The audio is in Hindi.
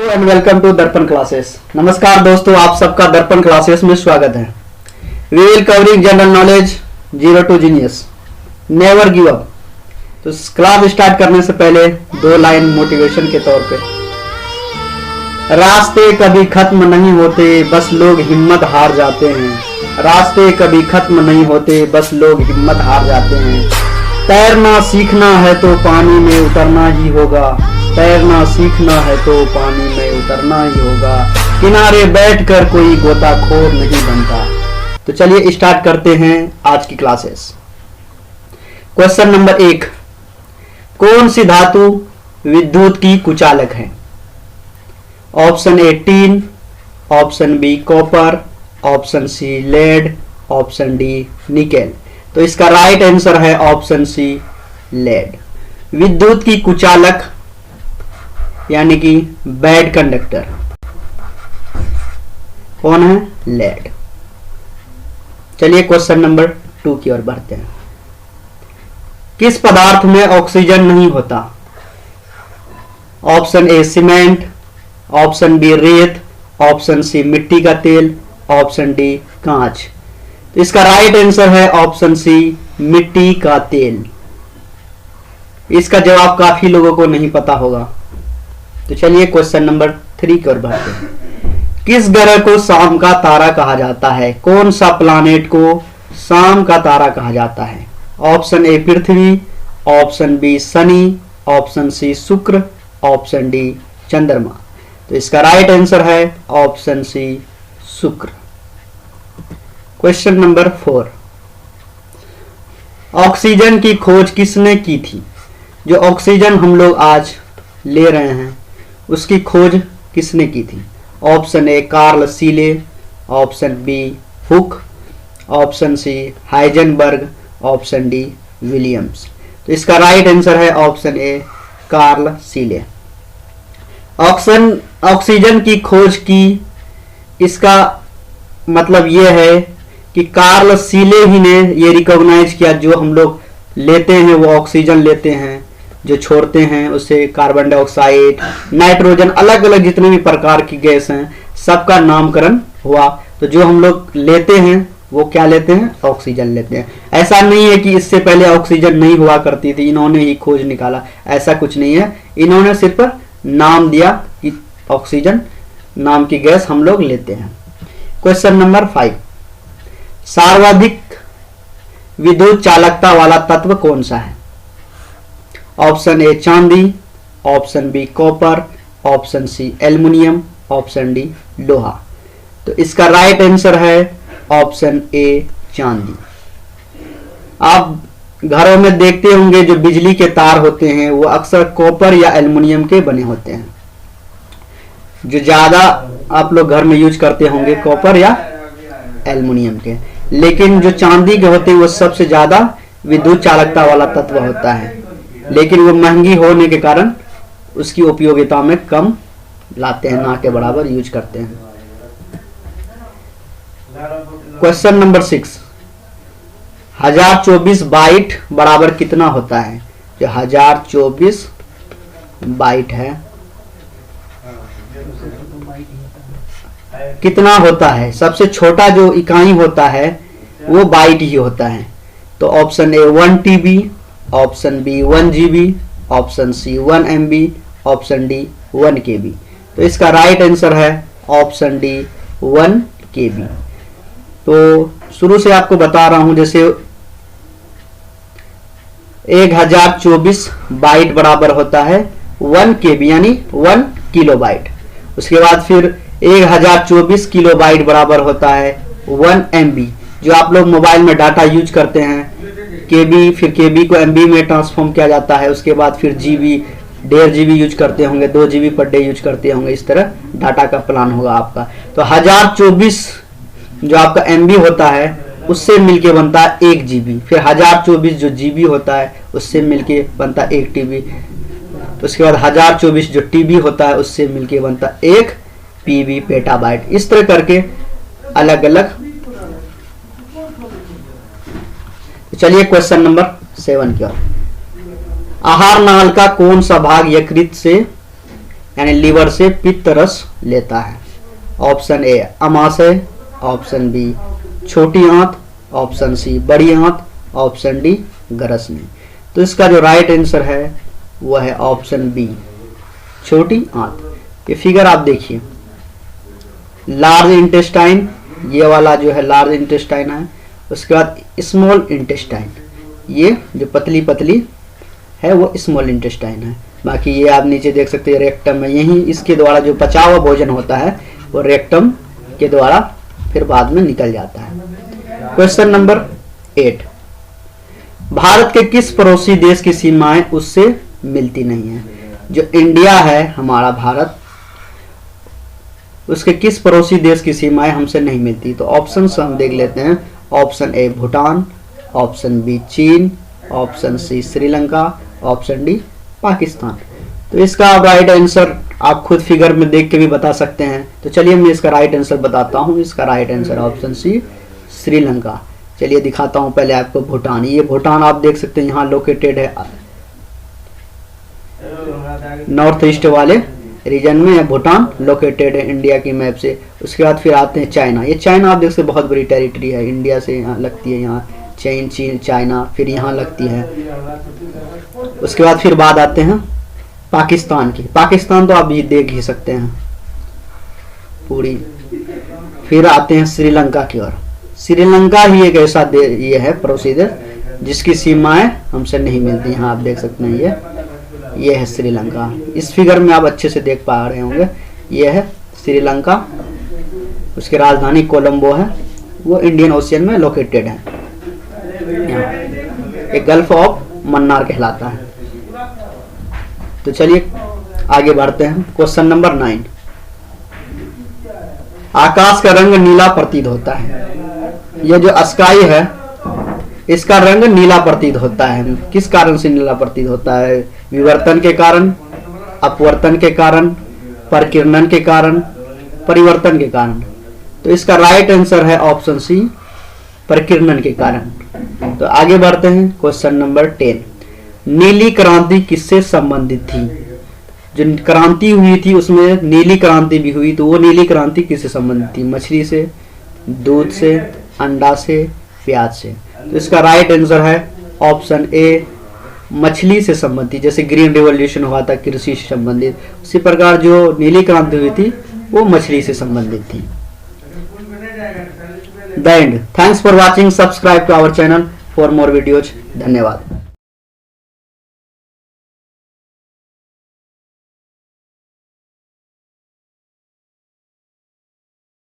Hello and welcome to Darpan classes. नमस्कार दोस्तों, आप सबका दर्पण क्लासेस में स्वागत है। We will covering general knowledge zero to genius, never give up. तो क्लास स्टार्ट करने से पहले दो लाइन मोटिवेशन के तौर पे। रास्ते कभी खत्म नहीं होते, बस लोग हिम्मत हार जाते हैं। रास्ते कभी खत्म नहीं होते, बस लोग हिम्मत हार जाते हैं। तैरना सीखना है तो पानी में उतरना ही होगा। तैरना सीखना है तो पानी में उतरना ही होगा। किनारे बैठकर कोई गोताखोर नहीं बनता। तो चलिए स्टार्ट करते हैं आज की क्लासेस। क्वेश्चन नंबर 1, कौन सी धातु विद्युत की कुचालक है? Option A tin, option B copper, option C lead, option D nickel. तो इसका राइट आंसर है ऑप्शन सी लेड। विद्युत की कुचालक यानी कि बैड कंडक्टर कौन है? लेड। चलिए क्वेश्चन नंबर 2 की ओर बढ़ते हैं। किस पदार्थ में ऑक्सीजन नहीं होता? Option A cement, option B रेत, ऑप्शन सी मिट्टी का तेल, ऑप्शन डी कांच। तो इसका राइट आंसर है ऑप्शन सी मिट्टी का तेल। इसका जवाब काफी लोगों को नहीं पता होगा। तो चलिए क्वेश्चन नंबर 3 की ओर बढ़ते हैं। किस ग्रह को शाम का तारा कहा जाता है? कौन सा प्लैनेट को शाम का तारा कहा जाता है? ऑप्शन ए पृथ्वी, ऑप्शन बी शनि, ऑप्शन सी शुक्र, ऑप्शन डी चंद्रमा। तो इसका राइट आंसर है ऑप्शन सी शुक्र। क्वेश्चन नंबर 4, ऑक्सीजन की खोज किसने की थी? जो ऑक्सीजन हम लोग आज ले रहे हैं उसकी खोज किसने की थी? Option A Carl Scheele, option B Hooke, option C Heisenberg, option D Williams. तो इसका राइट आंसर है option A Carl Scheele. Oxygen की खोज की, इसका मतलब यह है कि कार्ल सीले ही ने यह रिकॉग्नाइज किया जो हम लोग लेते हैं वो ऑक्सीजन लेते हैं, जो छोड़ते हैं उसे कार्बन डाइऑक्साइड, नाइट्रोजन, अलग अलग जितने भी प्रकार की गैस हैं सबका नामकरण हुआ। तो जो हम लोग लेते हैं वो क्या लेते हैं? ऑक्सीजन लेते हैं। ऐसा नहीं है कि इससे पहले ऑक्सीजन नहीं हुआ करती थी, इन्होंने ही खोज निकाला, ऐसा कुछ नहीं है। इन्होंने सिर्फ नाम दिया कि ऑक्सीजन नाम की गैस हम लोग लेते हैं। क्वेश्चन नंबर 5, सर्वाधिक विद्युत चालकता वाला तत्व कौन सा है? ऑप्शन ए चांदी, option B copper, option C aluminium, option D लोहा। तो इसका राइट आंसर है ऑप्शन ए चांदी। आप घरों में देखते होंगे जो बिजली के तार होते हैं वो अक्सर कॉपर या एल्युमिनियम के बने होते हैं। जो ज्यादा आप लोग घर में यूज करते होंगे कॉपर या एल्युमिनियम के, लेकिन जो चांदी के होते हैं वो सबसे ज्यादा विद्युत चालकता वाला तत्व होता है, लेकिन वो महंगी होने के कारण उसकी उपयोगिता में कम लाते हैं, ना के बराबर यूज करते हैं। क्वेश्चन नंबर 6, 1024 बाइट बराबर कितना होता है? जो 1024 बाइट है कितना होता है? सबसे छोटा जो इकाई होता है वो बाइट ही होता है। तो option A 1 TB, option B 1 GB, option C 1 MB, option D 1 KB। तो इसका राइट आंसर है ऑप्शन डी 1 KB। तो शुरू से आपको बता रहा हूं, जैसे 1024 बाइट बराबर होता है 1 KB यानी 1 किलोबाइट। उसके बाद फिर 1024 किलोबाइट बराबर होता है 1 MB। जो आप लोग मोबाइल में डाटा यूज करते हैं केबी, फिर केबी को एमबी में ट्रांसफॉर्म किया जाता है। उसके बाद फिर जीबी, 1.5 GB यूज करते होंगे, 2 GB पर डे यूज करते होंगे। इस तरह डाटा का प्लान होगा आपका। तो 1024 जो आपका एमबी होता है उससे मिलके बनता है 1 GB। फिर 1024 जो जीबी होता है उससे मिलके बनता है 1 TB। तो उसके बाद 1024 जो टीबी होता है उससे मिलके बनता है 1 PB पेटाबाइट। इस तरह करके अलग अलग। चलिए क्वेश्चन नंबर 7 की ओर। आहार नाल का कौन सा भाग यकृत से यानी लीवर से पित्त रस लेता है। ऑप्शन ए अमाशय, ऑप्शन बी छोटी आंत, ऑप्शन सी बड़ी आंत, ऑप्शन डी ग्रसनी। तो इसका जो राइट आंसर है वह है ऑप्शन बी छोटी आंत। ये फिगर आप देखिए, लार्ज इंटेस्टाइन, ये वाला जो है लार्ज इंटेस्टाइन है, उसके बाद स्मॉल इंटेस्टाइन, ये जो पतली पतली है वो स्मॉल इंटेस्टाइन है। बाकी ये आप नीचे देख सकते हैं रेक्टम है, यही इसके द्वारा जो पचा हुआ भोजन होता है वो रेक्टम के द्वारा फिर बाद में निकल जाता है। क्वेश्चन नंबर 8, भारत के किस पड़ोसी देश की सीमाएं उससे मिलती नहीं है? जो इंडिया है हमारा भारत, उसके किस पड़ोसी देश की सीमाएं हमसे नहीं मिलती? तो ऑप्शन हम देख लेते हैं। Option A Bhutan, option B Cheen, option C Sri Lanka, option D Pakistan. तो इसका राइट आंसर आप खुद फिगर में देख के भी बता सकते हैं। तो चलिए मैं इसका राइट आंसर बताता हूँ। इसका right answer option C Sri Lanka. चलिए दिखाता हूँ पहले आपको भूटान। ये भूटान आप देख सकते हैं यहाँ लोकेटेड है नॉर्थ ईस्ट वाले रीजन में भूटान लोकेटेड है इंडिया की मैप से। उसके बाद फिर आते हैं चाइना। ये चाइना आप देख सकते बहुत बड़ी टेरिटरी है, इंडिया से यहाँ लगती है, यहाँ चीन चाइना फिर यहाँ लगती है। उसके बाद फिर बात आते हैं पाकिस्तान की। पाकिस्तान तो आप भी देख ही सकते हैं पूरी। फिर आते हैं श्रीलंका की ओर। श्रीलंका ही एक ऐसा ये है पड़ोसी देश जिसकी सीमाएं हमसे नहीं मिलती। यहाँ आप देख सकते हैं ये है श्रीलंका। इस फिगर में आप अच्छे से देख पा रहे होंगे, ये है श्रीलंका। उसकी राजधानी कोलंबो है, वो इंडियन ओशियन में लोकेटेड है। एक गल्फ ऑफ मन्नार कहलाता है। तो चलिए आगे बढ़ते हैं। क्वेश्चन नंबर 9, आकाश का रंग नीला प्रतीत होता है। यह जो स्काई है इसका रंग नीला प्रतीत होता है। किस कारण से नीला प्रतीत होता है? विवर्तन के कारण, अपवर्तन के कारण, परिकिरणन के कारण, परिवर्तन के कारण। तो इसका राइट आंसर है ऑप्शन सी परिकिरणन के कारण। तो आगे बढ़ते हैं। क्वेश्चन नंबर 10, नीली क्रांति किससे संबंधित थी? जो क्रांति हुई थी उसमें नीली क्रांति भी हुई, तो वो नीली क्रांति किससे संबंधित थी? मछली से, दूध से, अंडा से, प्याज से। तो इसका राइट आंसर है ऑप्शन ए मछली से संबंधित। जैसे ग्रीन रिवॉल्यूशन हुआ था कृषि से संबंधित, उसी प्रकार जो नीली क्रांति हुई थी वो मछली से संबंधित थी। The end. Thanks for watching. Subscribe to our channel for more videos. धन्यवाद।